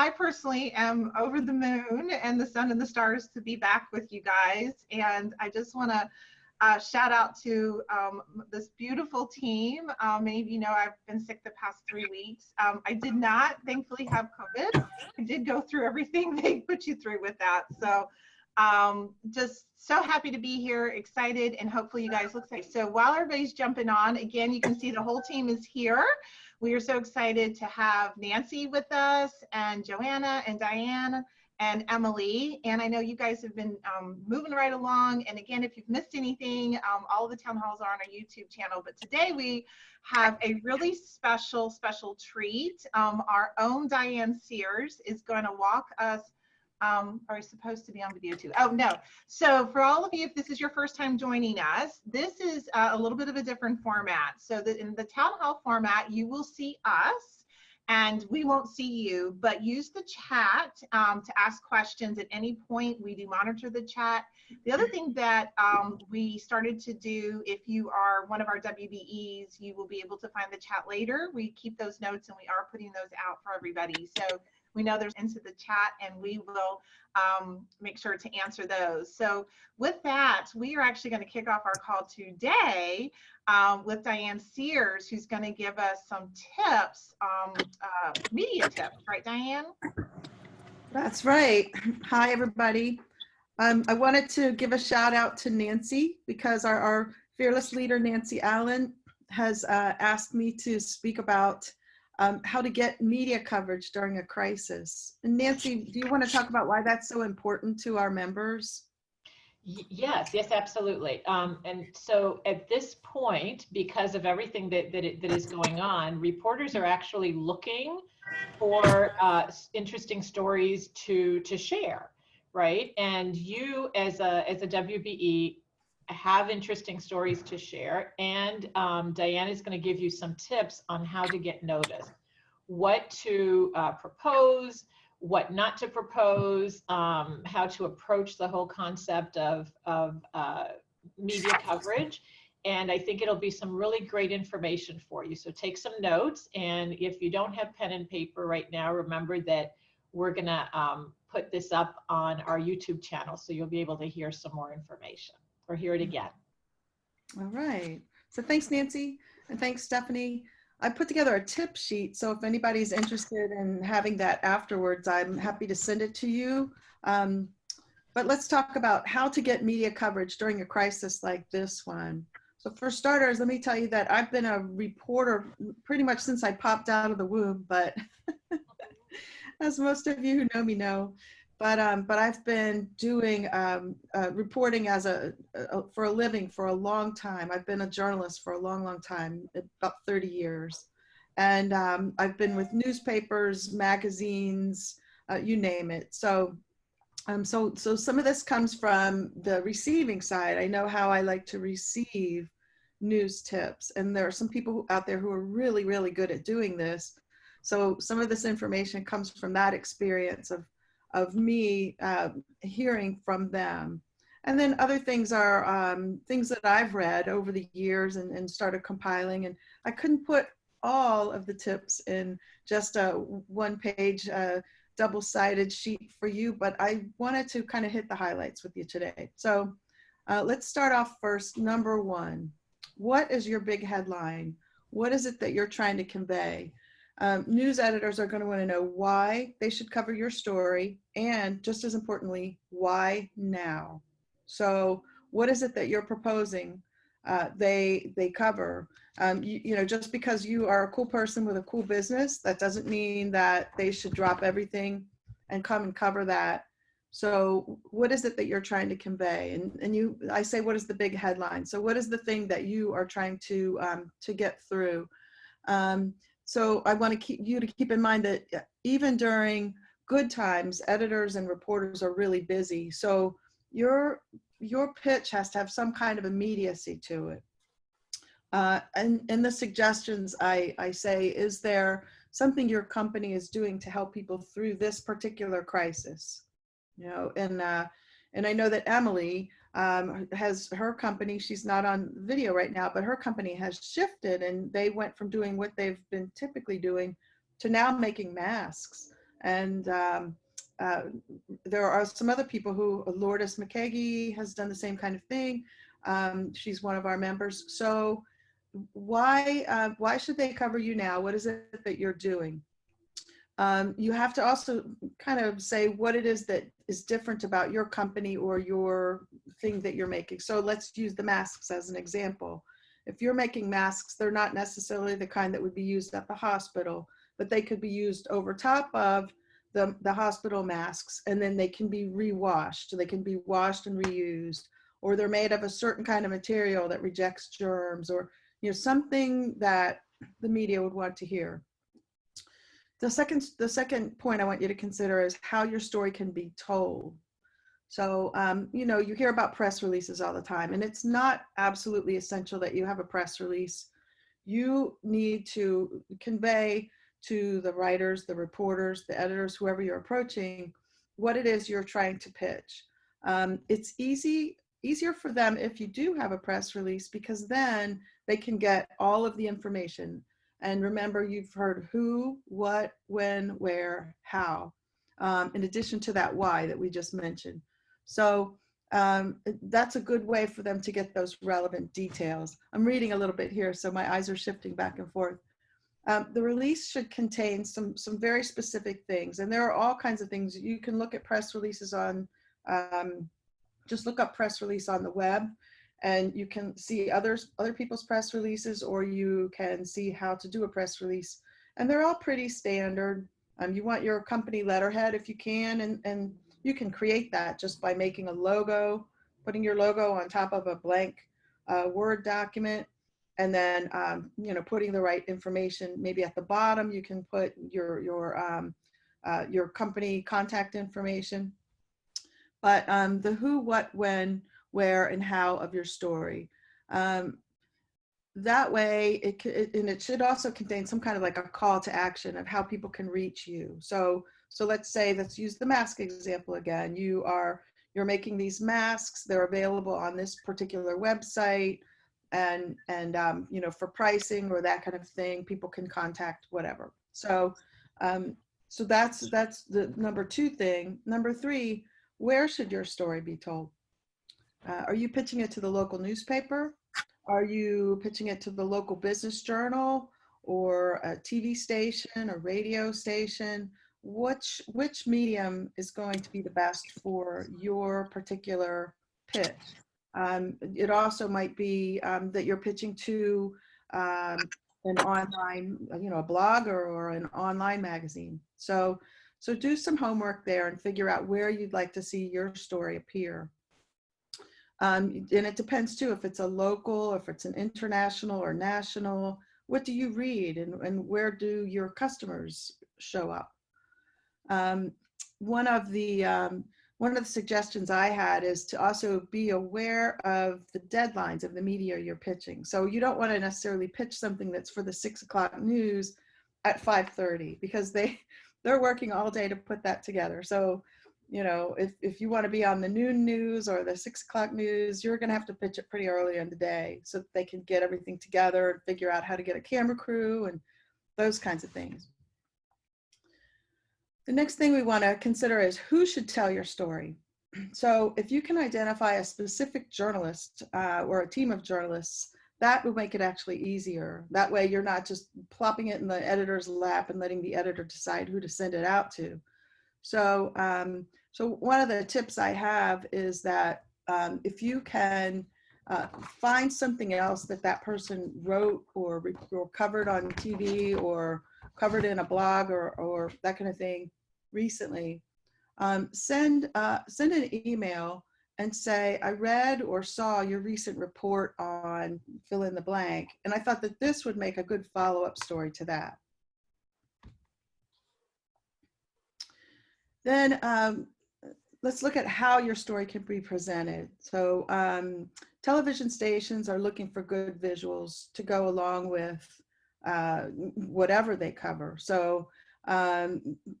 I personally am over the moon and the sun and the stars to be back with you guys. And I just want to shout out to this beautiful team. Many of you know I've been sick the past 3 weeks. I did not, thankfully, have COVID. I did go through everything they put you through with that. So just so happy to be here, excited, and hopefully you guys look safe. So while everybody's jumping on, again, you can see the whole team is here. We are so excited to have Nancy with us, and Joanna, and Diane, and Emily. And I know you guys have been moving right along. And again, if you've missed anything, all of the town halls are on our YouTube channel. But today we have a really special treat. Our own Diane Sears is going to walk us. Are we supposed to be on video too? Oh, no. So for all of you, if this is your first time joining us, this is a little bit of a different format. So that in the town hall format, you will see us and we won't see you, but use the chat to ask questions at any point. We do monitor the chat. The other thing that we started to do, if you are one of our WBEs, you will be able to find the chat later. We keep those notes and we are putting those out for everybody. So we know there's into the chat and we will make sure to answer those. So with that, we are actually going to kick off our call today with Diane Sears, who's going to give us some tips, media tips, right, Diane? That's right. Hi, everybody. I wanted to give a shout out to Nancy because our fearless leader, Nancy Allen, has asked me to speak about how to get media coverage during a crisis. And Nancy, do you want to talk about why that's so important to our members? Yes, absolutely. And so at this point, because of everything that is going on, reporters are actually looking for interesting stories to share, right? And you as a WBE have interesting stories to share, and Diane is going to give you some tips on how to get noticed, what to propose, what not to propose, how to approach the whole concept of media coverage. And I think it'll be some really great information for you. So take some notes, and if you don't have pen and paper right now, remember that we're going to put this up on our YouTube channel, so you'll be able to hear some more information or hear it again. All right. So thanks, Nancy, and thanks, Stephanie. I put together a tip sheet, so if anybody's interested in having that afterwards, I'm happy to send it to you. But let's talk about how to get media coverage during a crisis like this one. So for starters, let me tell you that I've been a reporter pretty much since I popped out of the womb, but as most of you who know me know. But I've been doing reporting as for a living for a long time. I've been a journalist for a long time, about 30 years. And I've been with newspapers, magazines, you name it. So some of this comes from the receiving side. I know how I like to receive news tips. And there are some people out there who are really, really good at doing this. So some of this information comes from that experience of me hearing from them. And then other things are things that I've read over the years and started compiling. And I couldn't put all of the tips in just a one-page double-sided sheet for you, but I wanted to kind of hit the highlights with you today. So let's start off first. Number one, what is your big headline? What is it that you're trying to convey? News editors are going to want to know why they should cover your story, and just as importantly, why now? So what is it that you're proposing they cover? You know, just because you are a cool person with a cool business, that doesn't mean that they should drop everything and come and cover that. So what is it that you're trying to convey? And I say, what is the big headline? So what is the thing that you are trying to get through? So I want to keep in mind that even during good times, editors and reporters are really busy. So your pitch has to have some kind of immediacy to it. And in the suggestions, I say, is there something your company is doing to help people through this particular crisis? You know, and I know that Emily has her company. She's not on video right now, but her company has shifted, and they went from doing what they've been typically doing to now making masks. And uh, there are some other people who, Lourdes McKeague has done the same kind of thing. She's one of our members. So why should they cover you now? What is it that you're doing? You have to also kind of say what it is that is different about your company or your thing that you're making. So let's use the masks as an example. If you're making masks, they're not necessarily the kind that would be used at the hospital, but they could be used over top of the hospital masks, and then they can be rewashed. They can be washed and reused, or they're made of a certain kind of material that rejects germs, or something that the media would want to hear. The second point I want you to consider is how your story can be told. So, you hear about press releases all the time, and it's not absolutely essential that you have a press release. You need to convey to the writers, the reporters, the editors, whoever you're approaching, what it is you're trying to pitch. It's easier for them if you do have a press release, because then they can get all of the information. And remember, you've heard who, what, when, where, how, in addition to that why that we just mentioned. So that's a good way for them to get those relevant details. I'm reading a little bit here, so my eyes are shifting back and forth. The release should contain some very specific things, and there are all kinds of things. You can look at press releases on, just look up press release on the web, and you can see other people's press releases, or you can see how to do a press release. And they're all pretty standard. You want your company letterhead if you can, and you can create that just by making a logo, putting your logo on top of a blank Word document, and then putting the right information. Maybe at the bottom you can put your company contact information. But the who, what, when, where, and how of your story. That way, it should also contain some kind of like a call to action of how people can reach you. So let's use the mask example again. You're making these masks. They're available on this particular website, and for pricing or that kind of thing, people can contact whatever. So that's the number 2 thing. Number 3, where should your story be told? Are you pitching it to the local newspaper? Are you pitching it to the local business journal, or a TV station, a radio station? Which medium is going to be the best for your particular pitch? It also might be that you're pitching to an online, a blog or an online magazine. So do some homework there and figure out where you'd like to see your story appear. And it depends too, if it's a local, if it's an international or national. What do you read, and where do your customers show up? One of the suggestions I had is to also be aware of the deadlines of the media you're pitching. So you don't want to necessarily pitch something that's for the 6 o'clock news at 5:30, because they're working all day to put that together. So if you want to be on the noon news or the 6 o'clock news, you're going to have to pitch it pretty early in the day so that they can get everything together and figure out how to get a camera crew and those kinds of things. The next thing we want to consider is who should tell your story. So if you can identify a specific journalist or a team of journalists, that will make it actually easier. That way you're not just plopping it in the editor's lap and letting the editor decide who to send it out to. So one of the tips I have is that if you can find something else that person wrote or covered on TV or covered in a blog or that kind of thing recently, send an email and say, I read or saw your recent report on fill in the blank, and I thought that this would make a good follow-up story to that. Then let's look at how your story can be presented. So television stations are looking for good visuals to go along with whatever they cover. So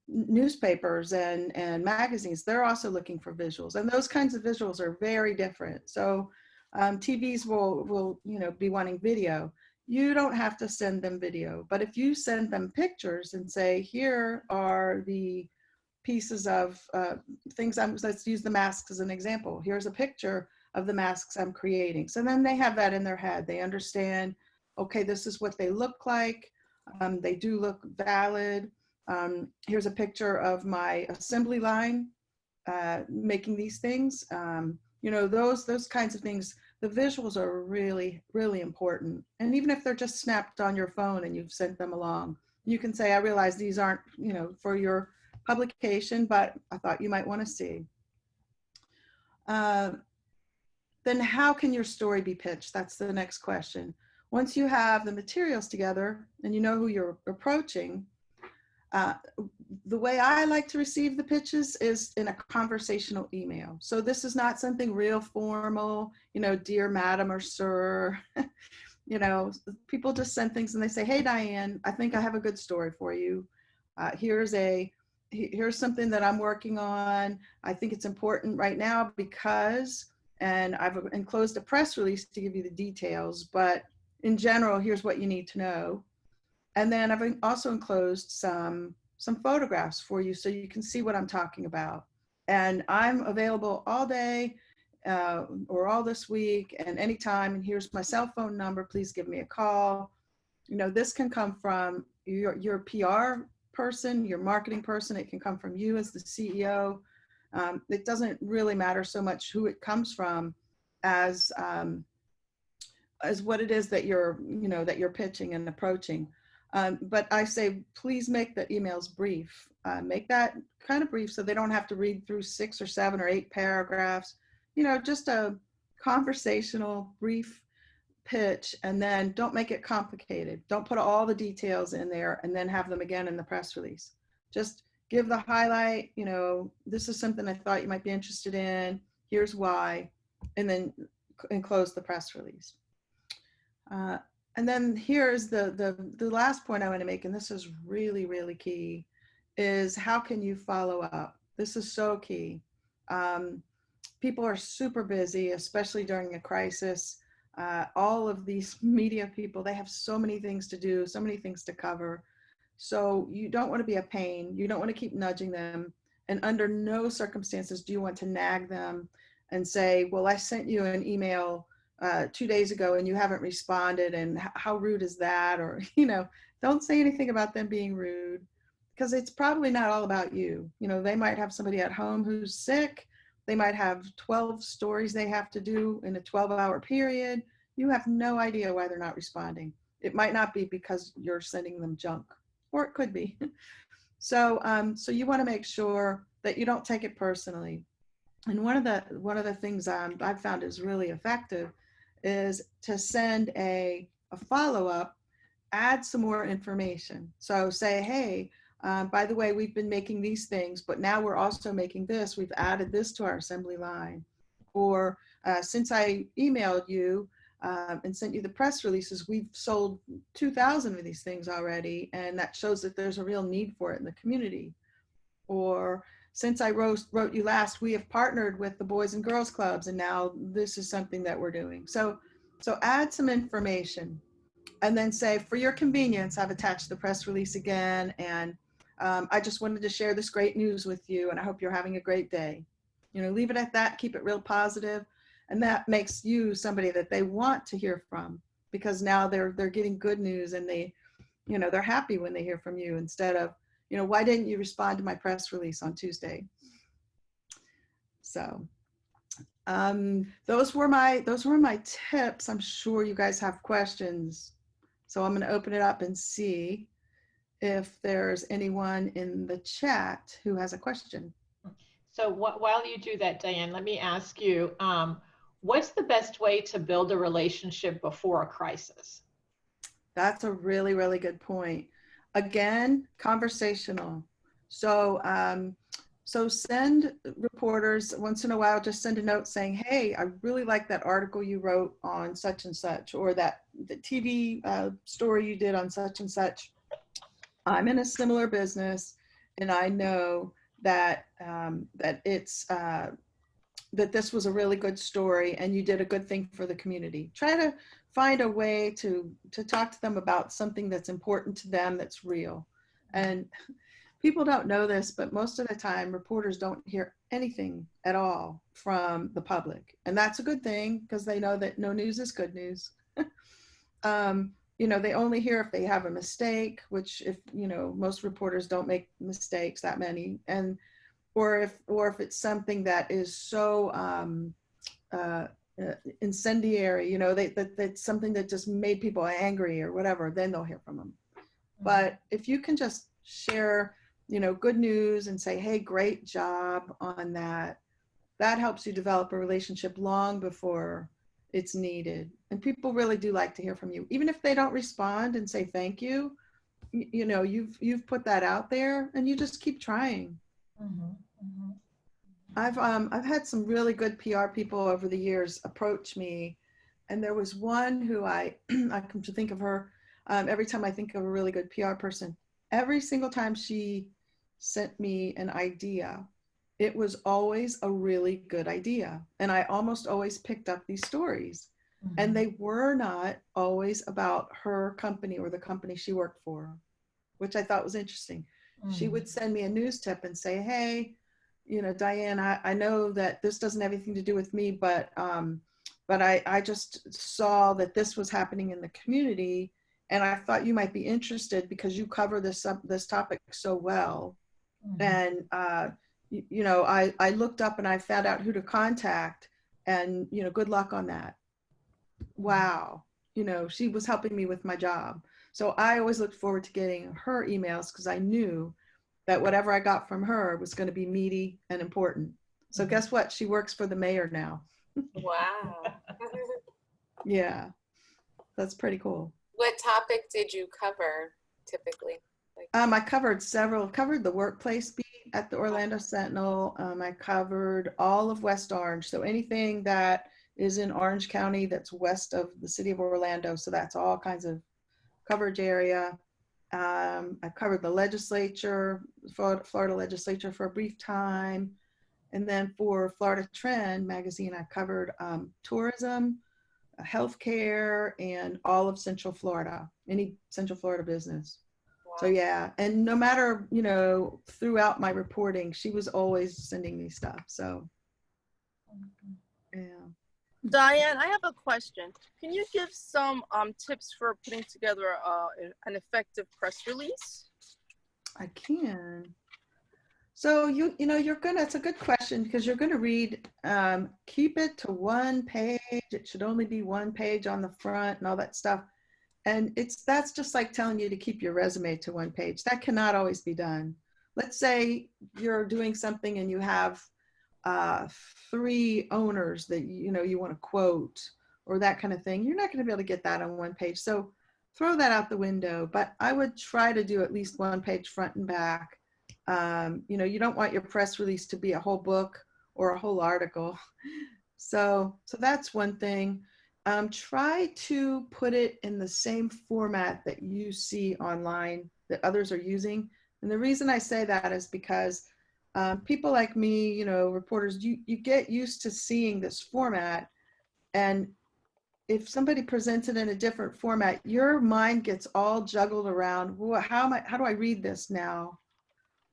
newspapers and magazines, they're also looking for visuals, and those kinds of visuals are very different. So TVs will be wanting video. you don't have to send them video. But if you send them pictures and say, here are the pieces of things let's use the masks as an example. Here's a picture of the masks I'm creating. So then they have that in their head. They understand, okay, this is what they look like. They do look valid. Here's a picture of my assembly line making these things. Those kinds of things. The visuals are really, really important. And even if they're just snapped on your phone and you've sent them along, you can say, I realize these aren't, for your publication, but I thought you might want to see. Then how can your story be pitched? That's the next question. Once you have the materials together and you know who you're approaching, the way I like to receive the pitches is in a conversational email. So this is not something real formal, dear madam or sir. People just send things and they say, hey, Diane, I think I have a good story for you. Here's something that I'm working on. I think it's important right now because, and I've enclosed a press release to give you the details, but in general, here's what you need to know. And then I've also enclosed some photographs for you so you can see what I'm talking about. And I'm available all day or all this week and anytime. And here's my cell phone number. Please give me a call. This can come from your PR person, your marketing person. It can come from you as the CEO. It doesn't really matter so much who it comes from as what it is that you're pitching and approaching. But I say, please make the emails brief. Make that kind of brief so they don't have to read through 6 or 7 or 8 paragraphs. Just a conversational, brief pitch, and then don't make it complicated. Don't put all the details in there and then have them again in the press release. Just give the highlight, this is something I thought you might be interested in. Here's why, and then enclose the press release. And then here's the last point I want to make, and this is really, really key, is how can you follow up? This is so key. People are super busy, especially during a crisis. All of these media people, they have so many things to do, so many things to cover. So you don't want to be a pain. You don't want to keep nudging them. And under no circumstances do you want to nag them and say, well, I sent you an email 2 days ago and you haven't responded, and how rude is that? Or, don't say anything about them being rude, because it's probably not all about you. They might have somebody at home who's sick. They might have 12 stories they have to do in a 12-hour period. You have no idea why they're not responding. It might not be because you're sending them junk, or it could be. So you want to make sure that you don't take it personally. And one of the things I've found is really effective is to send a follow-up, add some more information. So say, hey, by the way, we've been making these things, but now we're also making this. We've added this to our assembly line. Or since I emailed you and sent you the press releases, we've sold 2,000 of these things already, and that shows that there's a real need for it in the community. Or since I wrote you last, we have partnered with the Boys and Girls Clubs, and now this is something that we're doing. So add some information, and then say, for your convenience, I've attached the press release again, and I just wanted to share this great news with you, and I hope you're having a great day. Leave it at that, keep it real positive, and that makes you somebody that they want to hear from, because now they're getting good news, and they're happy when they hear from you, instead of, why didn't you respond to my press release on Tuesday? So those were my tips. I'm sure you guys have questions. So I'm going to open it up and see if there's anyone in the chat who has a question. So while you do that, Diane, let me ask you, what's the best way to build a relationship before a crisis? That's a really, really good point. Again, conversational. So send reporters once in a while, just send a note saying, hey, I really like that article you wrote on such and such, or the TV story you did on such and such. I'm in a similar business, and I know that that it's that this was a really good story and you did a good thing for the community. Try to find a way to talk to them about something that's important to them, that's real. And people don't know this, but most of the time reporters don't hear anything at all from the public. And that's a good thing, because they know that no news is good news. You know, they only hear if they have a mistake, which, if, you know, most reporters don't make mistakes, that many. And or if it's something that is so incendiary, you know, that's something that just made people angry or whatever, then they'll hear from them. But if you can just share, you know, good news and say, hey, great job on that, that helps you develop a relationship long before it's needed. And people really do like to hear from you, even if they don't respond and say thank you. You know, you've put that out there, and you just keep trying. I've had some really good PR people over the years approach me, and there was one who I come to think of her, every time I think of a really good PR person, every single time she sent me an idea, it was always a really good idea. And I almost always picked up these stories. And they were not always about her company or the company she worked for, which I thought was interesting. She would send me a news tip and say, hey, you know, Diane, I know that this doesn't have anything to do with me, but I just saw that this was happening in the community, and I thought you might be interested because you cover this topic so well. And you know, I looked up and I found out who to contact, and, you know, good luck on that. Wow. You know, she was helping me with my job. So I always looked forward to getting her emails, because I knew that whatever I got from her was going to be meaty and important. So guess what? She works for the mayor now. Wow. Yeah, that's pretty cool. What topic did you cover typically? I covered the workplace beat at the Orlando Sentinel. I covered all of West Orange. So anything that is in Orange County that's west of the city of Orlando. So that's all kinds of coverage area. I covered the legislature, Florida legislature, for a brief time. And then for Florida Trend magazine, I covered tourism, healthcare, and all of Central Florida, any Central Florida business. Wow. So yeah, and no matter, you know, throughout my reporting, she was always sending me stuff. So yeah. Diane, I have a question. Can you give some tips for putting together an effective press release? I can. So you know, it's a good question, because you're gonna read, keep it to one page. It should only be one page on the front and all that stuff. And that's just like telling you to keep your resume to one page. That cannot always be done. Let's say you're doing something and you have 3 owners that you want to quote, or that kind of thing. You're not going to be able to get that on one page. So throw that out the window. But I would try to do at least one page front and back. You know, you don't want your press release to be a whole book or a whole article. So that's one thing. Try to put it in the same format that you see online that others are using. And the reason I say that is because people like me, you know, reporters, you get used to seeing this format. And if somebody presents it in a different format, your mind gets all juggled around. Well, how do I read this now?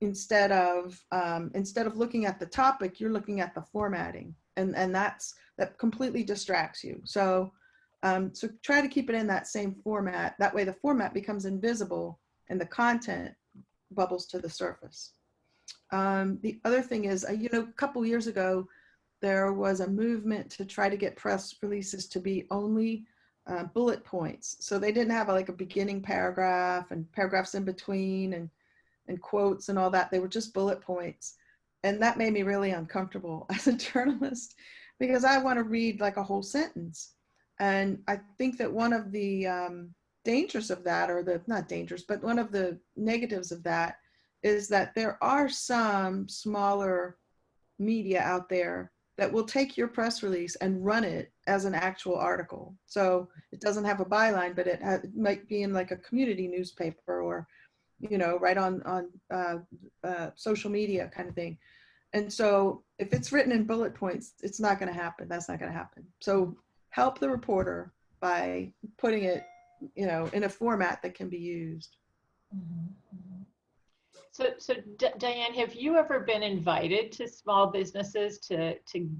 Instead of looking at the topic, you're looking at the formatting, and that completely distracts you. So try to keep it in that same format. That way the format becomes invisible and the content bubbles to the surface. The other thing is, you know, a couple years ago, there was a movement to try to get press releases to be only bullet points. So they didn't have like a beginning paragraph and paragraphs in between and quotes and all that. They were just bullet points. And that made me really uncomfortable as a journalist, because I want to read like a whole sentence. And I think that one of the dangers of that, or not dangers, but one of the negatives of that, is that there are some smaller media out there that will take your press release and run it as an actual article. So it doesn't have a byline, but it might be in like a community newspaper, or, you know, right on social media kind of thing. And so if it's written in bullet points, it's not going to happen. That's not going to happen. So help the reporter by putting it, you know, in a format that can be used. So Diane, have you ever been invited to small businesses to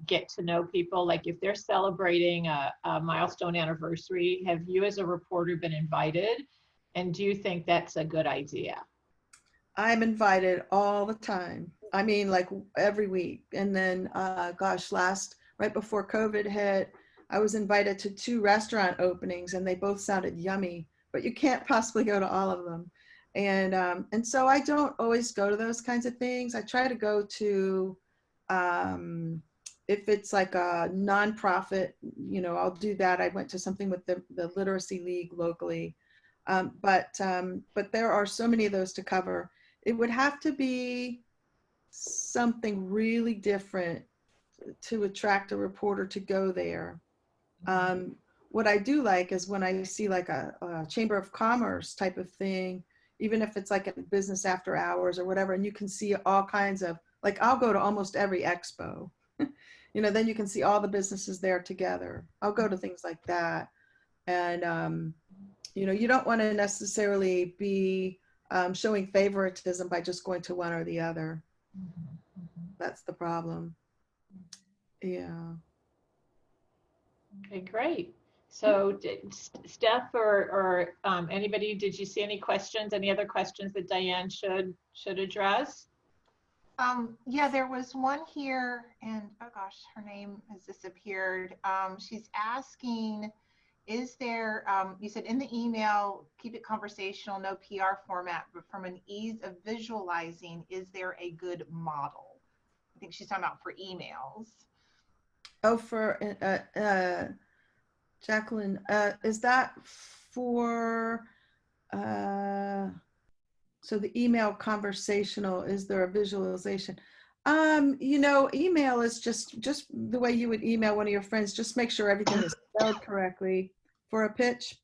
get to know people? Like if they're celebrating a milestone anniversary, have you as a reporter been invited? And do you think that's a good idea? I'm invited all the time. I mean, like every week. And then, gosh, right before COVID hit, I was invited to 2 restaurant openings and they both sounded yummy, but you can't possibly go to all of them. And so I don't always go to those kinds of things. I try to go to, if it's like a nonprofit, you know, I'll do that. I went to something with the Literacy League locally. But there are so many of those to cover. It would have to be something really different to attract a reporter to go there. What I do like is when I see like a Chamber of Commerce type of thing, even if it's like a business after hours or whatever, and you can see all kinds of, like I'll go to almost every expo, you know, then you can see all the businesses there together. I'll go to things like that. And, you know, you don't want to necessarily be showing favoritism by just going to one or the other. That's the problem. Yeah. Okay, great. So Steph or anybody, did you see any questions, any other questions that Diane should address? Yeah, there was one here, and oh gosh, her name has disappeared. She's asking, is there, you said in the email, keep it conversational, no PR format, but from an ease of visualizing, is there a good model? I think she's talking about for emails. Oh, for Jacqueline, is that for, so the email conversational, is there a visualization? You know, email is just the way you would email one of your friends. Just make sure everything is spelled correctly for a pitch.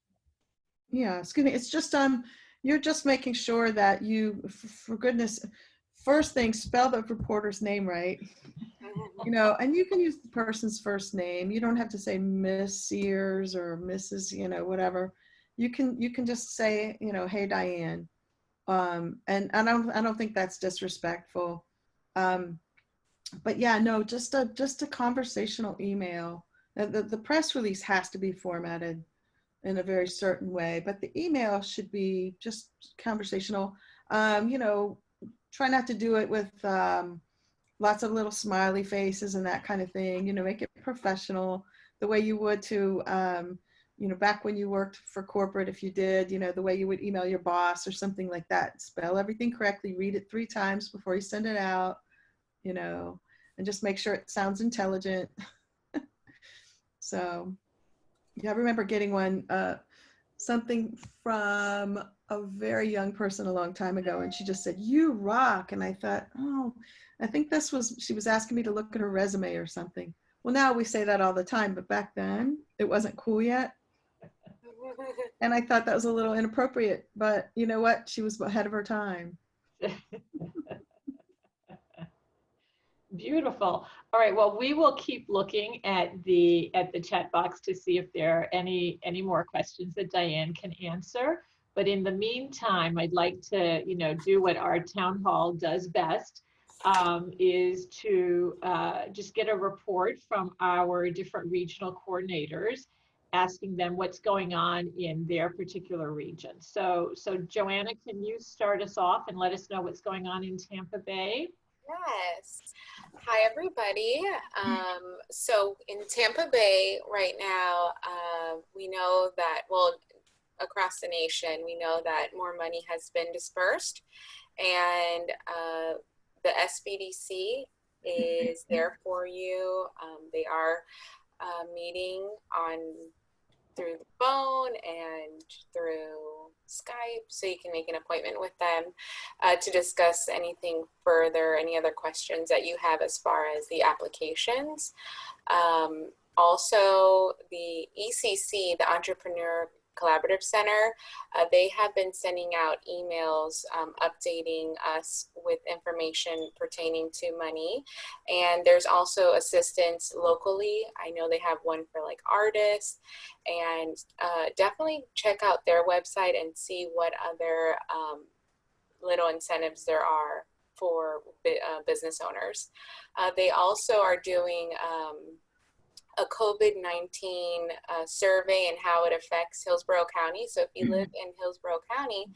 Yeah, excuse me. It's just, you're just making sure that you, for goodness, first thing, spell the reporter's name right. You know, and you can use the person's first name. You don't have to say Miss Sears or Mrs., you know, whatever. You can just say, you know, hey, Diane. And I don't think that's disrespectful. But yeah, no, just a conversational email. The press release has to be formatted in a very certain way, but the email should be just conversational. You know, try not to do it with lots of little smiley faces and that kind of thing. You know, make it professional the way you would to, you know, back when you worked for corporate, if you did, you know, the way you would email your boss or something like that. Spell everything correctly, read it 3 times before you send it out, you know, and just make sure it sounds intelligent. So yeah, I remember getting one, something from a very young person a long time ago, and she just said, "You rock." And I thought, oh, I think she was asking me to look at her resume or something. Well, now we say that all the time, but back then it wasn't cool yet. And I thought that was a little inappropriate, but you know what? She was ahead of her time. Beautiful. All right. Well, we will keep looking at the chat box to see if there are any more questions that Diane can answer. But in the meantime, I'd like to, you know, do what our town hall does best, is to just get a report from our different regional coordinators, asking them what's going on in their particular region. So Joanna, can you start us off and let us know what's going on in Tampa Bay? Yes. Hi, everybody. So in Tampa Bay right now, we know that, well, across the nation, we know that more money has been dispersed, and the SBDC is there for you. They are meeting through the phone and through Skype, so you can make an appointment with them to discuss anything further, any other questions that you have as far as the applications. Also, the ECC, the Entrepreneur Collaborative Center. They have been sending out emails updating us with information pertaining to money. And there's also assistance locally. I know they have one for like artists, and definitely check out their website and see what other little incentives there are for business owners. They also are doing a COVID-19 survey and how it affects Hillsborough County. So if you live in Hillsborough County,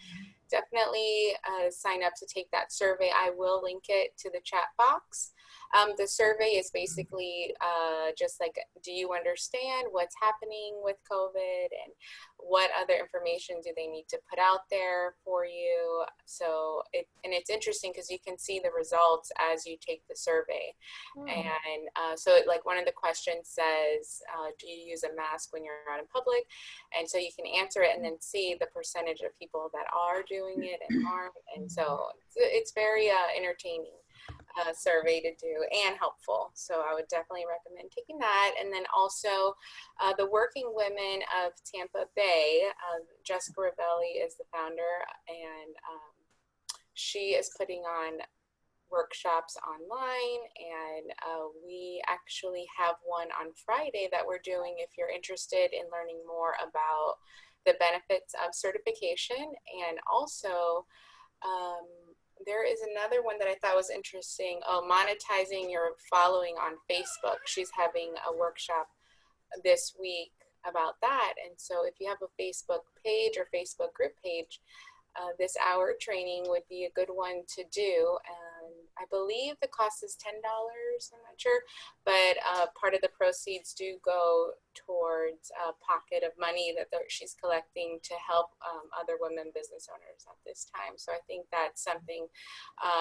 definitely sign up to take that survey. I will link it to the chat box. The survey is basically just like, do you understand what's happening with COVID and what other information do they need to put out there for you? So it's interesting because you can see the results as you take the survey. And so like one of the questions says, do you use a mask when you're out in public? And so you can answer it and then see the percentage of people that are doing it and aren't. And so it's very entertaining survey to do and helpful. So I would definitely recommend taking that. And then also the Working Women of Tampa Bay, Jessica Ravelli is the founder, and she is putting on workshops online, and we actually have one on Friday that we're doing if you're interested in learning more about the benefits of certification. And also there is another one that I thought was interesting. Oh, monetizing your following on Facebook. She's having a workshop this week about that. And so if you have a Facebook page or Facebook group page, this hour training would be a good one to do. And I believe the cost is $10, I'm not sure, but part of the proceeds do go towards a pocket of money that she's collecting to help other women business owners at this time. So I think that's something,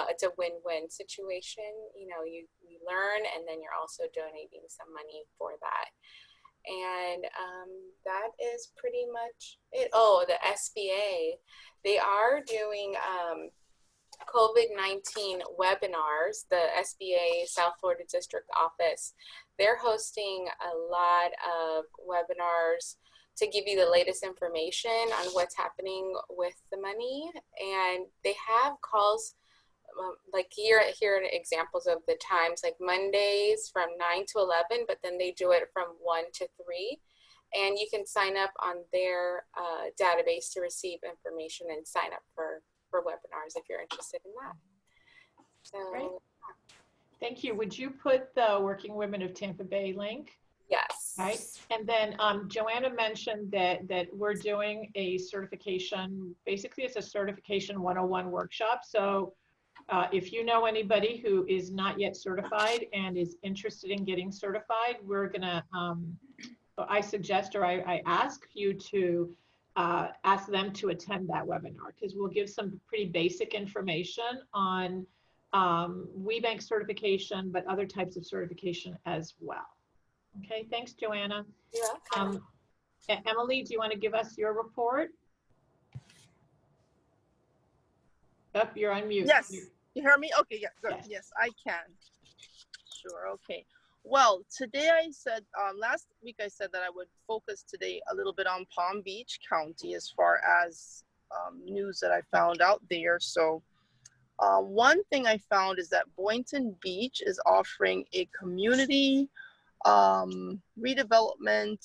it's a win-win situation. You know, you learn, and then you're also donating some money for that. And that is pretty much it. Oh, the SBA, they are doing COVID-19 webinars. The SBA South Florida District Office, they're hosting a lot of webinars to give you the latest information on what's happening with the money. And they have calls, like here are examples of the times, like Mondays from 9 to 11, but then they do it from 1 to 3. And you can sign up on their database to receive information and sign up for webinars if you're interested in that. So, great. Thank you. Would you put the Working Women of Tampa Bay link? Yes. Right. And then Joanna mentioned that we're doing a certification. Basically, it's a certification 101 workshop. So if you know anybody who is not yet certified and is interested in getting certified, we're gonna, I suggest, or I ask you to ask them to attend that webinar, because we'll give some pretty basic information on WBEC certification, but other types of certification as well. Okay, thanks, Joanna. Yeah. Emily, do you want to give us your report? Oh, you're on mute. Yes. You hear me? Okay, yeah, good. Yes, I can. Sure, okay. Well, today I said, last week I said that I would focus today a little bit on Palm Beach County as far as news that I found out there. So one thing I found is that Boynton Beach is offering a community redevelopment,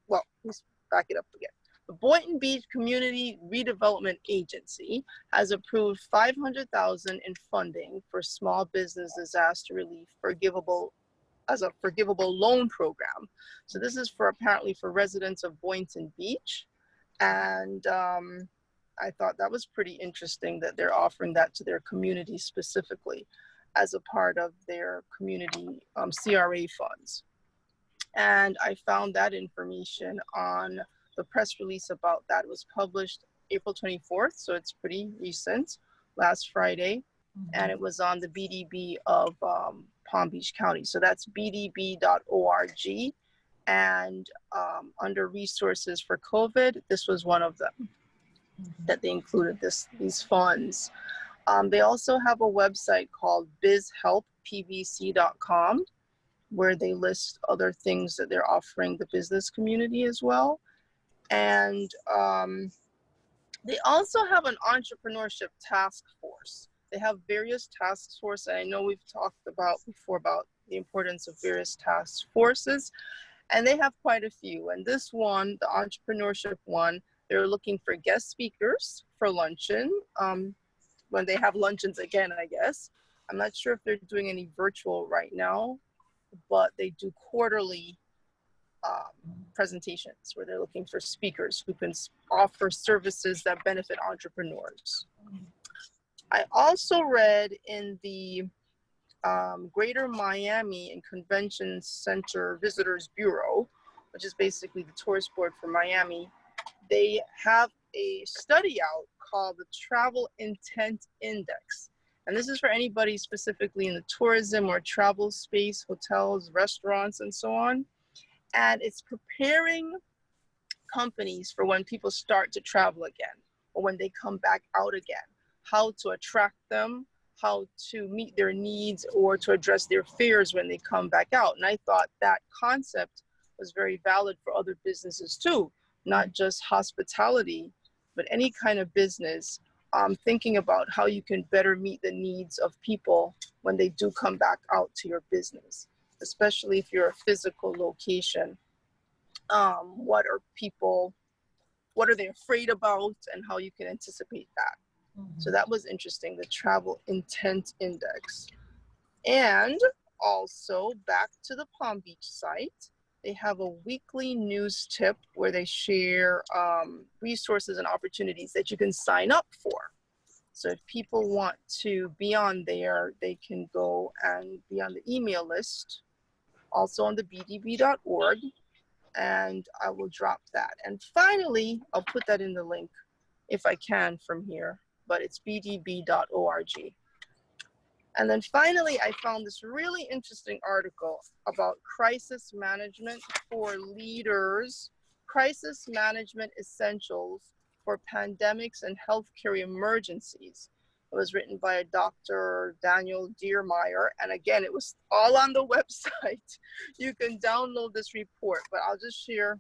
well, let's back it up again. The Boynton Beach Community Redevelopment Agency has approved $500,000 in funding for small business disaster relief as a forgivable loan program. So this is apparently for residents of Boynton Beach. And I thought that was pretty interesting that they're offering that to their community specifically as a part of their community CRA funds. And I found that information on the press release about that. It was published April 24th, so it's pretty recent, last Friday. And it was on the BDB of Palm Beach County. So that's bdb.org. And under resources for COVID, this was one of them that they included these funds. They also have a website called bizhelppbc.com, where they list other things that they're offering the business community as well. And they also have an entrepreneurship task force. They have various task forces. And I know we've talked about before about the importance of various task forces, and they have quite a few. And this one, the entrepreneurship one, they're looking for guest speakers for luncheon, when they have luncheons again, I guess. I'm not sure if they're doing any virtual right now, but they do quarterly presentations where they're looking for speakers who can offer services that benefit entrepreneurs. I also read in the Greater Miami and Convention Center Visitors Bureau, which is basically the tourist board for Miami, they have a study out called the Travel Intent Index. And this is for anybody specifically in the tourism or travel space, hotels, restaurants, and so on. And it's preparing companies for when people start to travel again, or when they come back out again, how to attract them, how to meet their needs, or to address their fears when they come back out. And I thought that concept was very valid for other businesses too, not just hospitality, but any kind of business, thinking about how you can better meet the needs of people when they do come back out to your business, especially if you're a physical location. What are they afraid about, and how you can anticipate that. So that was interesting, the Travel Intent Index. And also back to the Palm Beach site, they have a weekly news tip where they share resources and opportunities that you can sign up for. So if people want to be on there, they can go and be on the email list, also on the bdb.org, and I will drop that. And finally, I'll put that in the link if I can from here, but it's bdb.org. And then finally, I found this really interesting article about crisis management for leaders, crisis management essentials for pandemics and healthcare emergencies. It was written by a Dr. Daniel Diermeyer. And again, it was all on the website. You can download this report, but I'll just share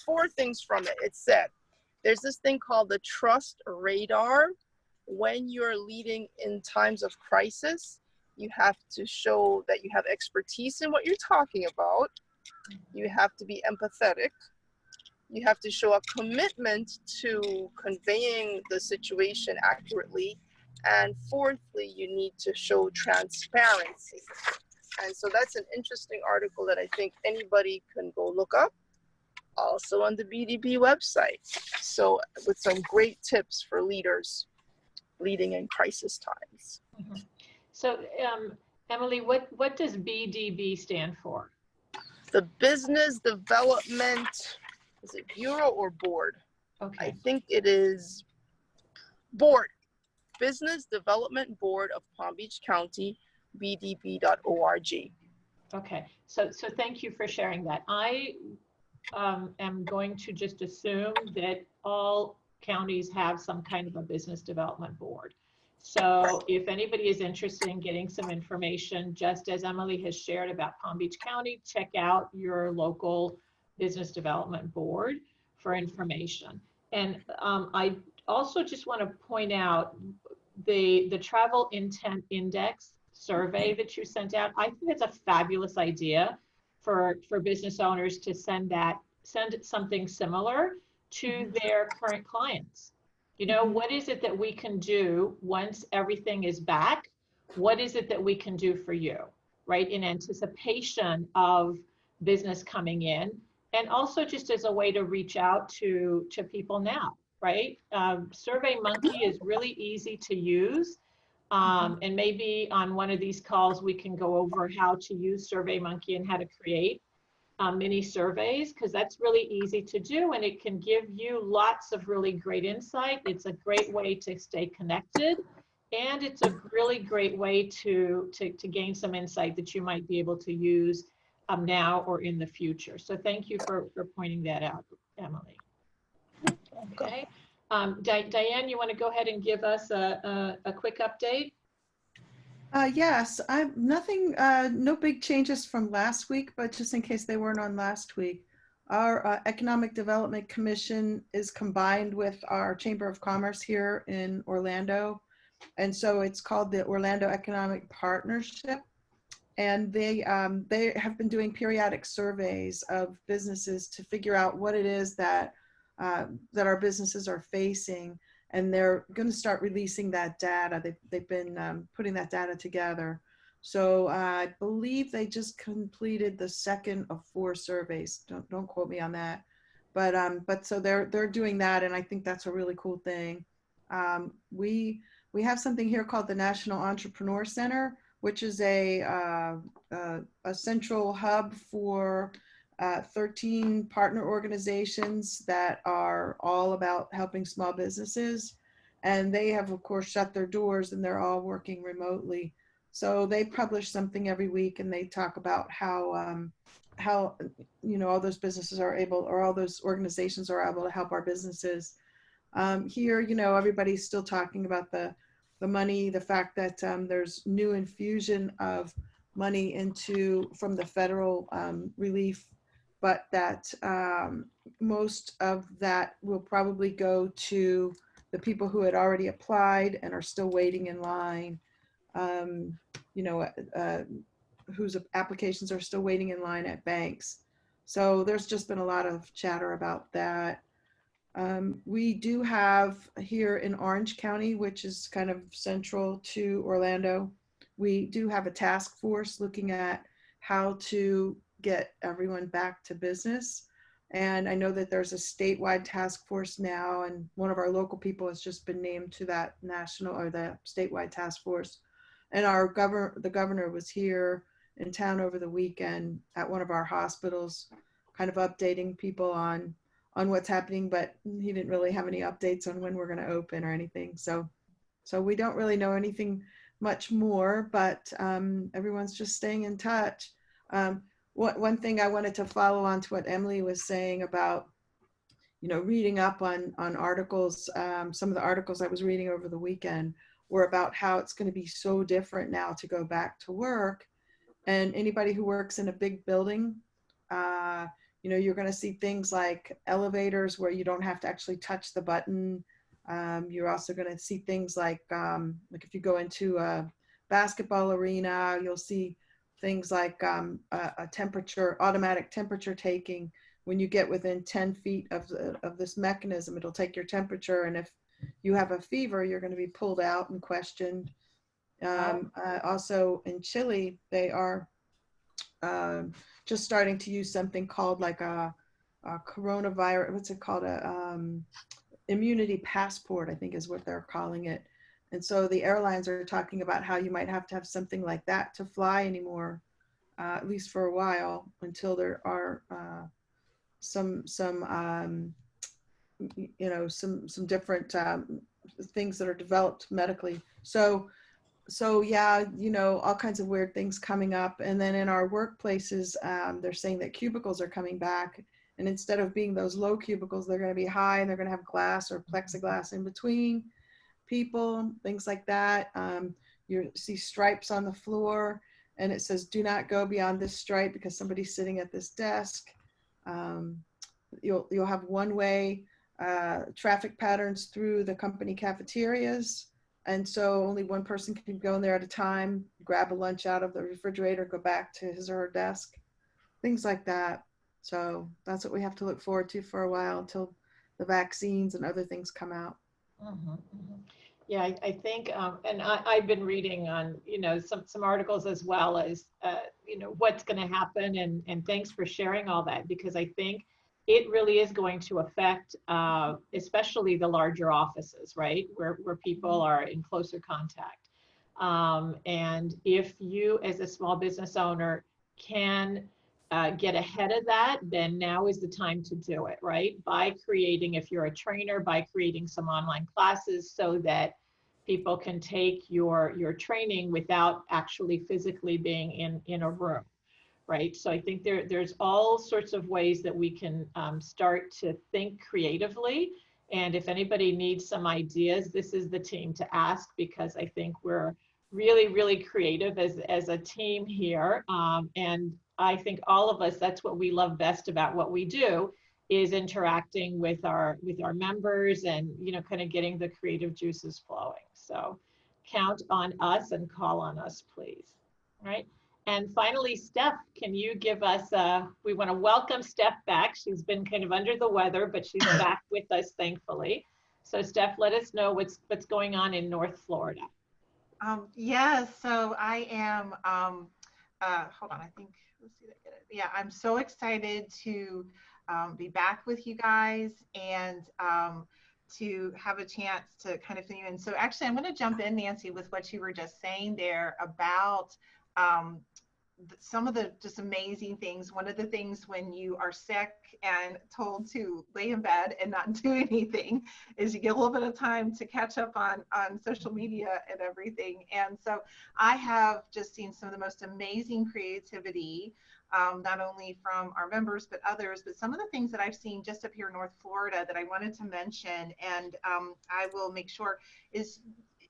four things from it. It said, there's this thing called the Trust Radar. When you're leading in times of crisis, you have to show that you have expertise in what you're talking about. You have to be empathetic. You have to show a commitment to conveying the situation accurately. And fourthly, you need to show transparency. And so that's an interesting article that I think anybody can go look up, also on the BDB website. So with some great tips for leaders leading in crisis times. Mm-hmm. So Emily, what does BDB stand for? The Business Development, is it Bureau or Board? Okay. I think it is Board, Business Development Board of Palm Beach County, bdb.org. Okay, so thank you for sharing that. I am going to just assume that all counties have some kind of a business development board. So if anybody is interested in getting some information, just as Emily has shared about Palm Beach County, check out your local business development board for information. And I also just want to point out the Travel Intent Index survey that you sent out. I think it's a fabulous idea for business owners to send something similar to their current clients. You know, what is it that we can do once everything is back? What is it that we can do for you, right? In anticipation of business coming in, and also just as a way to reach out to people now, right? SurveyMonkey is really easy to use. And maybe on one of these calls, we can go over how to use SurveyMonkey and how to create mini surveys, because that's really easy to do, and it can give you lots of really great insight. It's a great way to stay connected, and it's a really great way to gain some insight that you might be able to use now or in the future. So thank you for pointing that out, Emily. Okay, Diane, you want to go ahead and give us a quick update? Yes, no big changes from last week, but just in case they weren't on last week, Our Economic Development Commission is combined with our Chamber of Commerce here in Orlando. And so it's called the Orlando Economic Partnership. And they have been doing periodic surveys of businesses to figure out what it is that our businesses are facing. And they're going to start releasing that data. They've been putting that data together. So I believe they just completed the second of 4 surveys. Don't quote me on that, but so they're doing that, and I think that's a really cool thing. We have something here called the National Entrepreneur Center, which is a central hub for 13 partner organizations that are all about helping small businesses, and they have of course shut their doors and they're all working remotely. So they publish something every week, and they talk about how all those businesses are able, or all those organizations are able to help our businesses. Here, everybody's still talking about the money, the fact that there's new infusion of money from the federal relief, but that most of that will probably go to the people who had already applied and are still waiting in line. Whose applications are still waiting in line at banks. So there's just been a lot of chatter about that. We do have here in Orange County, which is kind of central to Orlando, we do have a task force looking at how to get everyone back to business. And I know that there's a statewide task force now, and one of our local people has just been named to that national or the statewide task force. And the governor was here in town over the weekend at one of our hospitals, kind of updating people on what's happening, but he didn't really have any updates on when we're going to open or anything. So we don't really know anything much more, but everyone's just staying in touch. One thing I wanted to follow on to what Emily was saying about, reading up on articles. Some of the articles I was reading over the weekend were about how it's going to be so different now to go back to work. And anybody who works in a big building, you're going to see things like elevators where you don't have to actually touch the button. You're also going to see things like if you go into a basketball arena, you'll see things like automatic temperature taking. When you get within 10 feet of this mechanism, it'll take your temperature. And if you have a fever, you're going to be pulled out and questioned. Also in Chile, they are just starting to use something called like a coronavirus, what's it called? Immunity passport, I think is what they're calling it. And so the airlines are talking about how you might have to have something like that to fly anymore, at least for a while, until there are some different things that are developed medically. So yeah, all kinds of weird things coming up. And then in our workplaces, they're saying that cubicles are coming back. And instead of being those low cubicles, they're going to be high, and they're going to have glass or plexiglass in between people, things like that. You see stripes on the floor, and it says, do not go beyond this stripe because somebody's sitting at this desk. You'll have one-way traffic patterns through the company cafeterias. And so only one person can go in there at a time, grab a lunch out of the refrigerator, go back to his or her desk, things like that. So that's what we have to look forward to for a while until the vaccines and other things come out. Mm-hmm, mm-hmm. Yeah, I think, and I've been reading on, some articles as well as, what's going to happen. And thanks for sharing all that, because I think it really is going to affect, especially the larger offices, right? Where people are in closer contact. And if you as a small business owner can get ahead of that, then now is the time to do it, right? By creating, if you're a trainer, by creating some online classes so that people can take your training without actually physically being in a room, right? So I think there's all sorts of ways that we can start to think creatively. And if anybody needs some ideas, this is the team to ask, because I think we're really, really creative as a team here. And I think all of us, that's what we love best about what we do, is interacting with our members and, you know, kind of getting the creative juices flowing. So count on us and call on us, please. All right. And finally, Steph, can you give us, we want to welcome Steph back. She's been kind of under the weather, but she's back with us, thankfully. So Steph, let us know what's going on in North Florida. Yes, so I am, hold on, I think, let's see, yeah, I'm so excited to be back with you guys and to have a chance to kind of fill you in. So actually, I'm going to jump in, Nancy, with what you were just saying there about some of the just amazing things. One of the things when you are sick and told to lay in bed and not do anything is you get a little bit of time to catch up on social media and everything. And so I have just seen some of the most amazing creativity, not only from our members, but others, but some of the things that I've seen just up here in North Florida that I wanted to mention, and I will make sure is,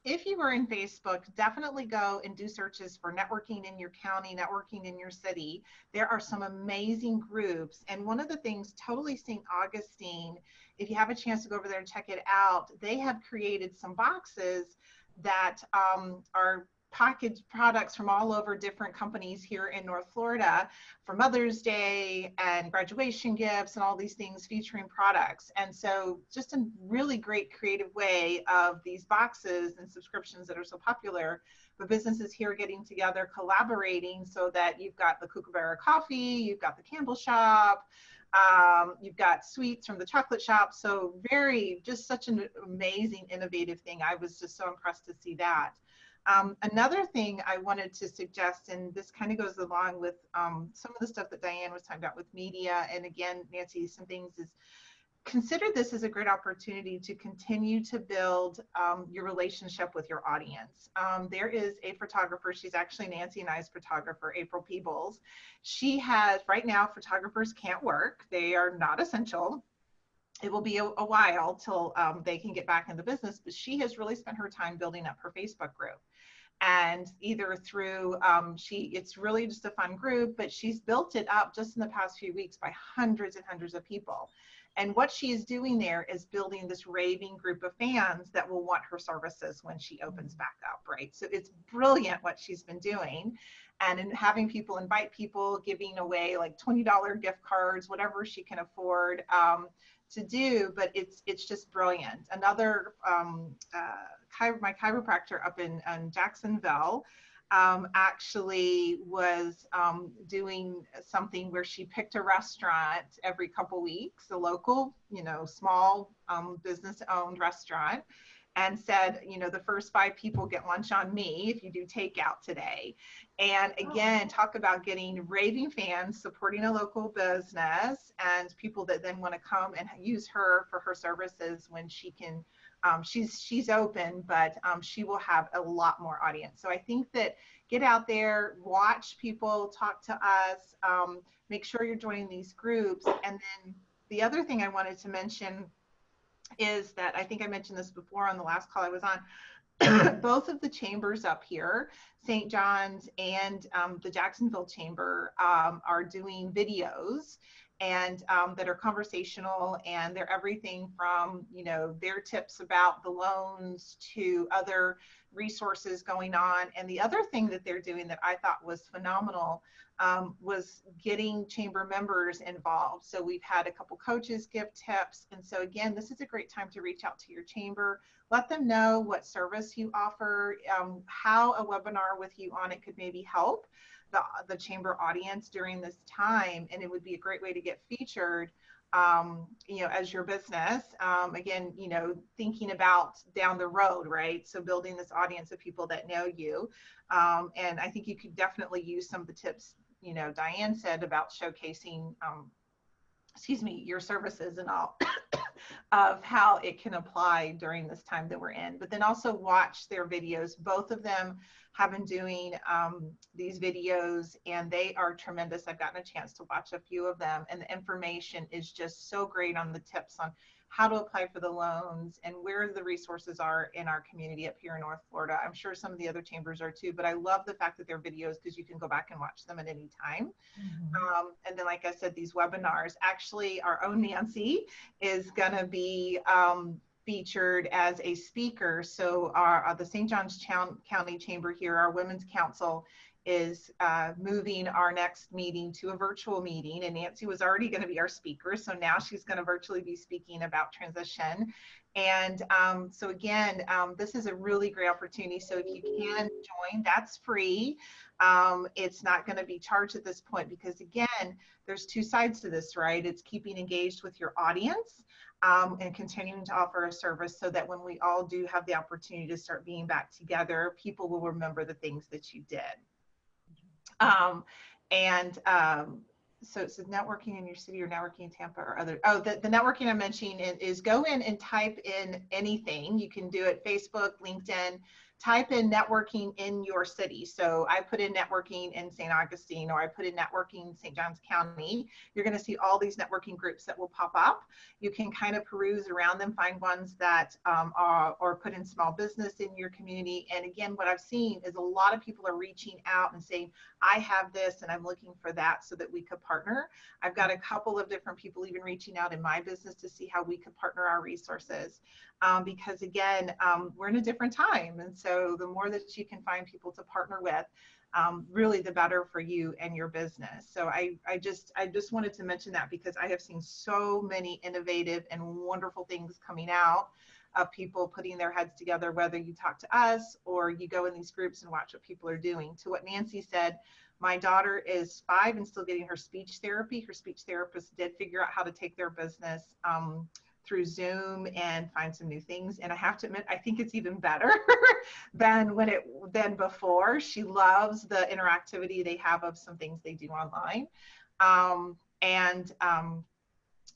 if you are in Facebook, definitely go and do searches for networking in your county, networking in your city. There are some amazing groups. And one of the things, Totally St. Augustine, if you have a chance to go over there and check it out, they have created some boxes that are packaged products from all over different companies here in North Florida for Mother's Day and graduation gifts and all these things featuring products. And so just a really great creative way of these boxes and subscriptions that are so popular, but businesses here getting together, collaborating, so that you've got the Kookaburra coffee, you've got the Campbell shop, you've got sweets from the chocolate shop. So just such an amazing, innovative thing. I was just so impressed to see that. Another thing I wanted to suggest, and this kind of goes along with some of the stuff that Diane was talking about with media, and again, Nancy, some things, is consider this as a great opportunity to continue to build your relationship with your audience. There is a photographer, she's actually Nancy and I's photographer, April Peebles. She has, right now, photographers can't work. They are not essential. It will be a while till they can get back in the business, but she has really spent her time building up her Facebook group. And either through, it's really just a fun group, but she's built it up just in the past few weeks by hundreds and hundreds of people. And what she is doing there is building this raving group of fans that will want her services when she opens back up, right? So it's brilliant what she's been doing. And in having people invite people, giving away like $20 gift cards, whatever she can afford to do, but it's just brilliant. Another, my chiropractor up in Jacksonville actually was doing something where she picked a restaurant every couple weeks, a local, small business-owned restaurant, and said, the first 5 people get lunch on me if you do takeout today. And again, talk about getting raving fans, supporting a local business, and people that then want to come and use her for her services when she can. She's open, but she will have a lot more audience. So I think that get out there, watch people, talk to us, make sure you're joining these groups. And then the other thing I wanted to mention is that I think I mentioned this before on the last call I was on. Both of the chambers up here, St. John's and the Jacksonville Chamber, are doing videos and that are conversational, and they're everything from their tips about the loans to other resources going on. And the other thing that they're doing that I thought was phenomenal was getting chamber members involved. So we've had a couple coaches give tips, and so again, this is a great time to reach out to your chamber, let them know what service you offer, how a webinar with you on it could maybe help the chamber audience during this time, and it would be a great way to get featured as your business. Again, thinking about down the road, right? So building this audience of people that know you. And I think you could definitely use some of the tips, Diane said about showcasing, your services and all of how it can apply during this time that we're in. But then also watch their videos. Both of them have been doing these videos, and they are tremendous. I've gotten a chance to watch a few of them, and the information is just so great on the tips on how to apply for the loans, and where the resources are in our community up here in North Florida. I'm sure some of the other chambers are too, but I love the fact that they're videos because you can go back and watch them at any time. And then, like I said, these webinars, actually our own Nancy is going to be featured as a speaker. So the St. Johns County Chamber here, our Women's Council, is moving our next meeting to a virtual meeting, and Nancy was already going to be our speaker, so now she's going to virtually be speaking about transition. And so again, this is a really great opportunity. So if you can join, that's free. It's not going to be charged at this point, because again, there's two sides to this, right? It's keeping engaged with your audience and continuing to offer a service so that when we all do have the opportunity to start being back together, people will remember the things that you did. So it says networking in your city or networking in Tampa or other. Oh, the networking I'm mentioning is go in and type in anything. You can do it Facebook, LinkedIn. Type in networking in your city. So I put in networking in St. Augustine, or I put in networking in St. Johns County. You're going to see all these networking groups that will pop up. You can kind of peruse around them, find ones that are, or put in small business in your community. And again, what I've seen is a lot of people are reaching out and saying, I have this and I'm looking for that, so that we could partner. I've got a couple of different people even reaching out in my business to see how we could partner our resources. Because again, we're in a different time. And so the more that you can find people to partner with, really the better for you and your business. So I just wanted to mention that, because I have seen so many innovative and wonderful things coming out of people putting their heads together, whether you talk to us or you go in these groups and watch what people are doing. To what Nancy said, my daughter is 5 and still getting her speech therapy. Her speech therapist did figure out how to take their business through Zoom and find some new things. And I have to admit, I think it's even better than before. She loves the interactivity they have of some things they do online.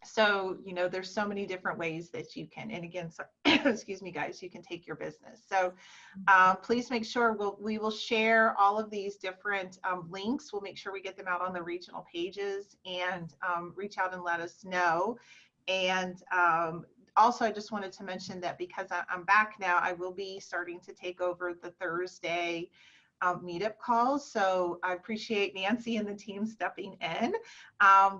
So, you know, there's so many different ways that you can, and again, so, excuse me, guys, you can take your business. So please make sure we will share all of these different links. We'll make sure we get them out on the regional pages, and reach out and let us know. And also, I just wanted to mention that because I'm back now, I will be starting to take over the Thursday meetup calls. So I appreciate Nancy and the team stepping in.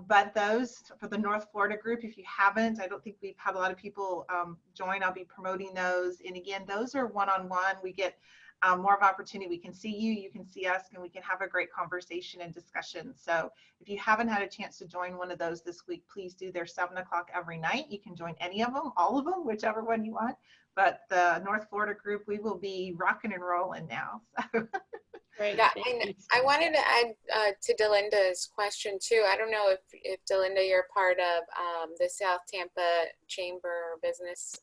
But those for the North Florida group, if you haven't, I don't think we've had a lot of people join. I'll be promoting those. And again, those are one-on-one. We get more of opportunity. We can see you, you can see us, and we can have a great conversation and discussion. So if you haven't had a chance to join one of those this week, please do. They're 7 o'clock every night. You can join any of them, all of them, whichever one you want. But the North Florida group, we will be rocking and rolling now. So. Great. Yeah, and I wanted to add to Delinda's question too. I don't know if Delinda, you're part of the South Tampa Chamber of Business,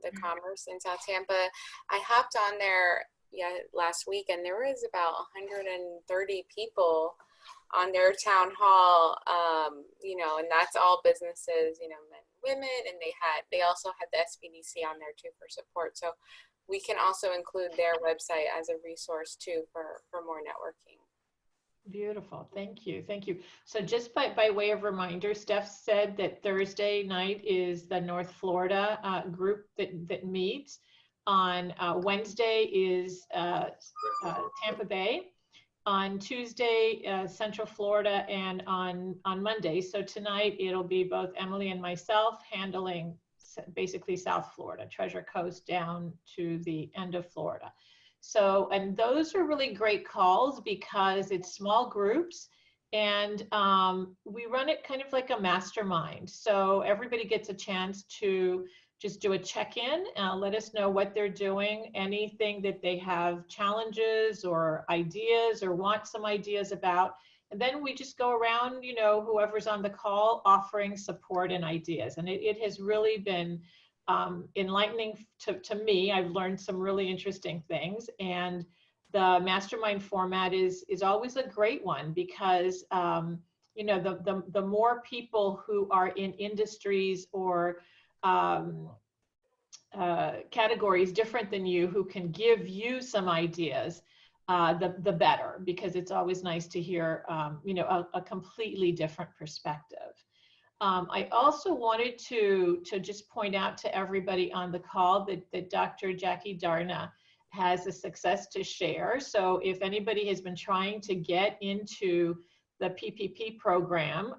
the Commerce in South Tampa. I hopped on there last week, and there was about 130 people on their town hall, you know, and that's all businesses, you know, men and women, and they also had the SBDC on there too for support. So we can also include their website as a resource too for more networking. Beautiful. Thank you. Thank you. So just by way of reminder, Steph said that Thursday night is the North Florida group that meets. On Wednesday is Tampa Bay. On Tuesday, Central Florida, and on Monday. So tonight it'll be both Emily and myself handling basically South Florida, Treasure Coast down to the end of Florida. So, and those are really great calls because it's small groups, and we run it kind of like a mastermind. So everybody gets a chance to just do a check-in, let us know what they're doing, anything that they have challenges or ideas or want some ideas about. And then we just go around, you know, whoever's on the call offering support and ideas. And it has really been enlightening to me. I've learned some really interesting things. And the mastermind format is always a great one because, you know, the more people who are in industries or categories different than you who can give you some ideas, the better, because it's always nice to hear, you know, a completely different perspective. I also wanted to just point out to everybody on the call that Dr. Jackie Darna has a success to share. So if anybody has been trying to get into the PPP program,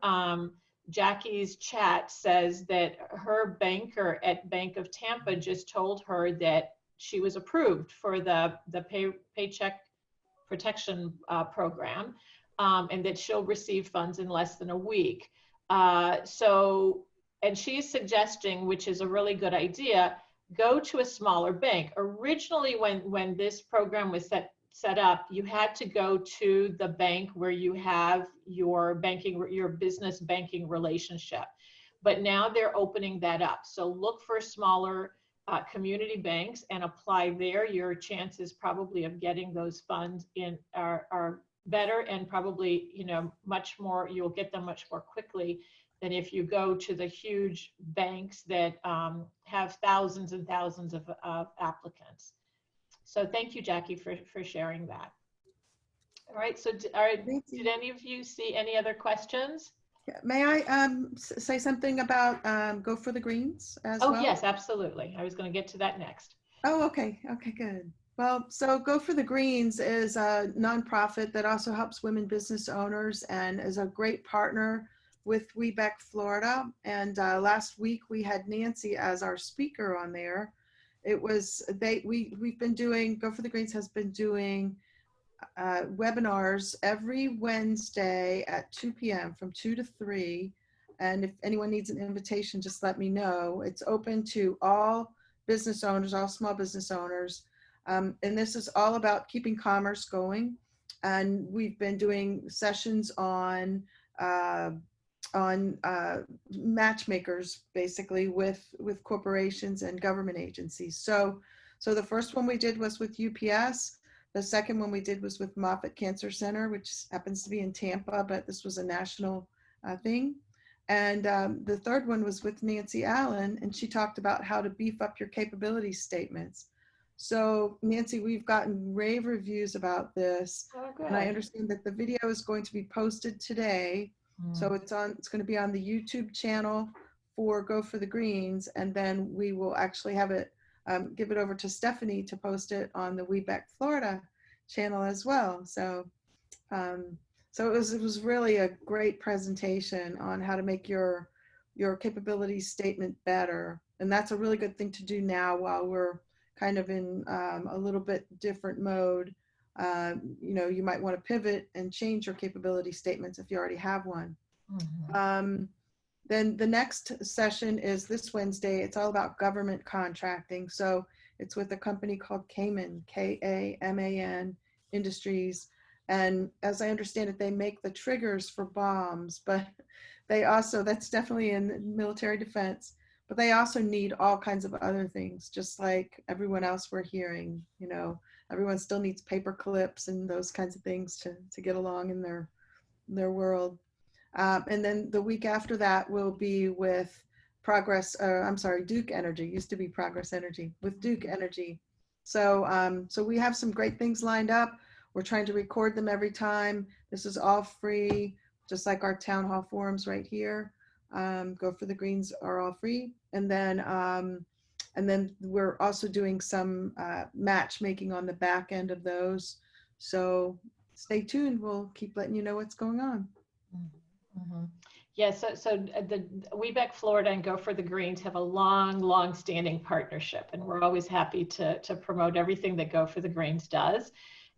Jackie's chat says that her banker at Bank of Tampa just told her that she was approved for the Paycheck Protection Program, and that she'll receive funds in less than a week. And she's suggesting, which is a really good idea, go to a smaller bank. Originally, when this program was set up, you had to go to the bank where you have your business banking relationship. But now they're opening that up. So look for smaller community banks and apply there. Your chances probably of getting those funds are better, and probably, much more, you'll get them much more quickly than if you go to the huge banks that have thousands and thousands of applicants. So thank you, Jackie, for sharing that. All right, so did any of you see any other questions? May I say something about Go for the Greens as well? Oh, yes, absolutely. I was going to get to that next. Oh, okay. Okay, good. Well, so Go for the Greens is a nonprofit that also helps women business owners and is a great partner with WBEC Florida. And last week we had Nancy as our speaker on there. It was, we've been doing, Go for the Greens has been doing webinars every Wednesday at 2 p.m. from 2 to 3. And if anyone needs an invitation, just let me know. It's open to all business owners, all small business owners. And this is all about keeping commerce going. And we've been doing sessions on matchmakers, basically, with corporations and government agencies. So the first one we did was with UPS. The second one we did was with Moffitt Cancer Center, which happens to be in Tampa, but this was a national thing. And the third one was with Nancy Allen, and she talked about how to beef up your capability statements. So Nancy, we've gotten rave reviews about this. Oh, good. And I understand that the video is going to be posted today. So it's going to be on the YouTube channel for Go for the Greens, and then we will actually have it, give it over to Stephanie to post it on the WBEC Florida channel as well. So it was really a great presentation on how to make your capability statement better. And that's a really good thing to do now while we're kind of in a little bit different mode. You might want to pivot and change your capability statements if you already have one. Mm-hmm. Then the next session is this Wednesday. It's all about government contracting. So it's with a company called Kaman, K-A-M-A-N Industries. And as I understand it, they make the triggers for bombs, but they also, that's definitely in military defense, but they also need all kinds of other things, just like everyone else we're hearing. Everyone still needs paper clips and those kinds of things to get along in their world. And then the week after that will be with Duke Energy, used to be Progress Energy, with Duke Energy. So we have some great things lined up. We're trying to record them every time. This is all free, just like our town hall forums right here. Go for the Greens are all free. And then we're also doing some matchmaking on the back end of those. So stay tuned. We'll keep letting you know what's going on. Mm-hmm. Yeah, so the WBEC Florida and Go for the Greens have a long standing partnership, and we're always happy to promote everything that Go for the Greens does.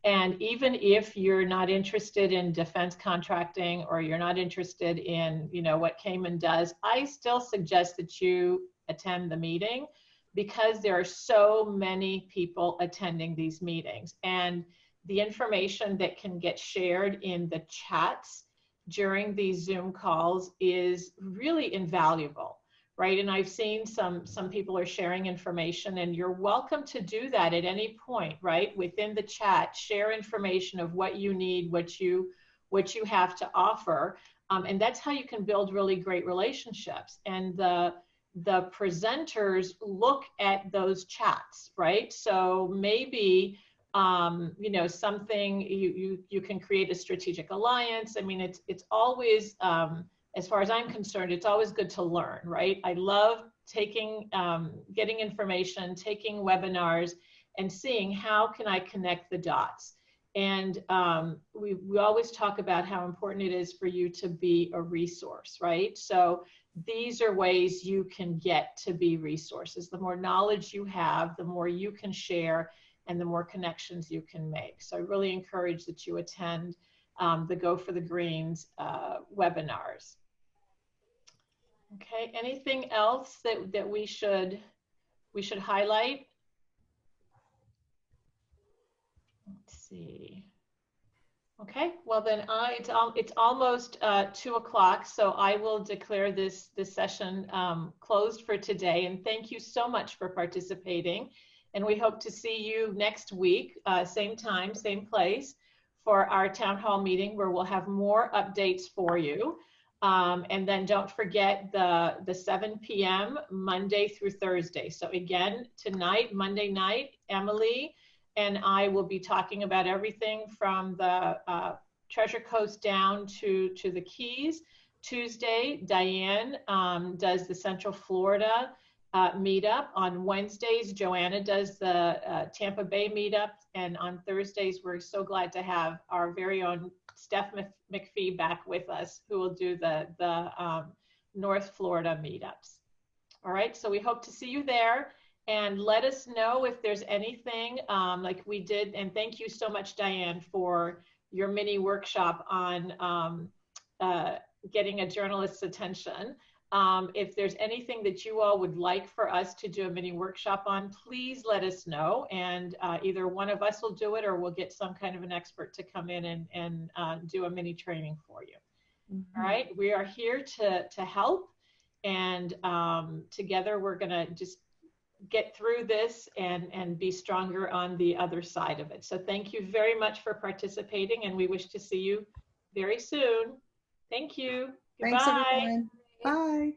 And even if you're not interested in defense contracting, or you're not interested in what Kaman does, I still suggest that you attend the meeting, because there are so many people attending these meetings, and the information that can get shared in the chats during these Zoom calls is really invaluable, right? And I've seen some people are sharing information, and you're welcome to do that at any point, right? Within the chat, share information of what you need, what you have to offer. And that's how you can build really great relationships. And the presenters look at those chats, right? So maybe something you can create a strategic alliance. I mean, it's always as far as I'm concerned, it's always good to learn, right? I love taking, getting information, taking webinars, and seeing how can I connect the dots. And we always talk about how important it is for you to be a resource, right? So these are ways you can get to be resources. The more knowledge you have, the more you can share, and the more connections you can make. So I really encourage that you attend the Go for the Greens webinars. Okay, anything else that we should highlight? Let's see. Okay, well then it's almost 2 o'clock, so I will declare this session closed for today. And thank you so much for participating. And we hope to see you next week, same time, same place, for our town hall meeting where we'll have more updates for you. And then don't forget the 7 p.m. Monday through Thursday. So again, tonight, Monday night, Emily and I will be talking about everything from the Treasure Coast down to the Keys. Tuesday, Diane does the Central Florida meetup. On Wednesdays, Joanna does the Tampa Bay meetup. And on Thursdays, we're so glad to have our very own Steph McPhee back with us, who will do the North Florida meetups. All right, so we hope to see you there. And let us know if there's anything like we did. And thank you so much, Diane, for your mini workshop on getting a journalist's attention. If there's anything that you all would like for us to do a mini workshop on, please let us know. And either one of us will do it, or we'll get some kind of an expert to come in and do a mini training for you. Mm-hmm. All right, we are here to help. And together we're gonna just get through this and be stronger on the other side of it. So thank you very much for participating, and we wish to see you very soon. Thank you. Goodbye. Thanks, everyone. Bye.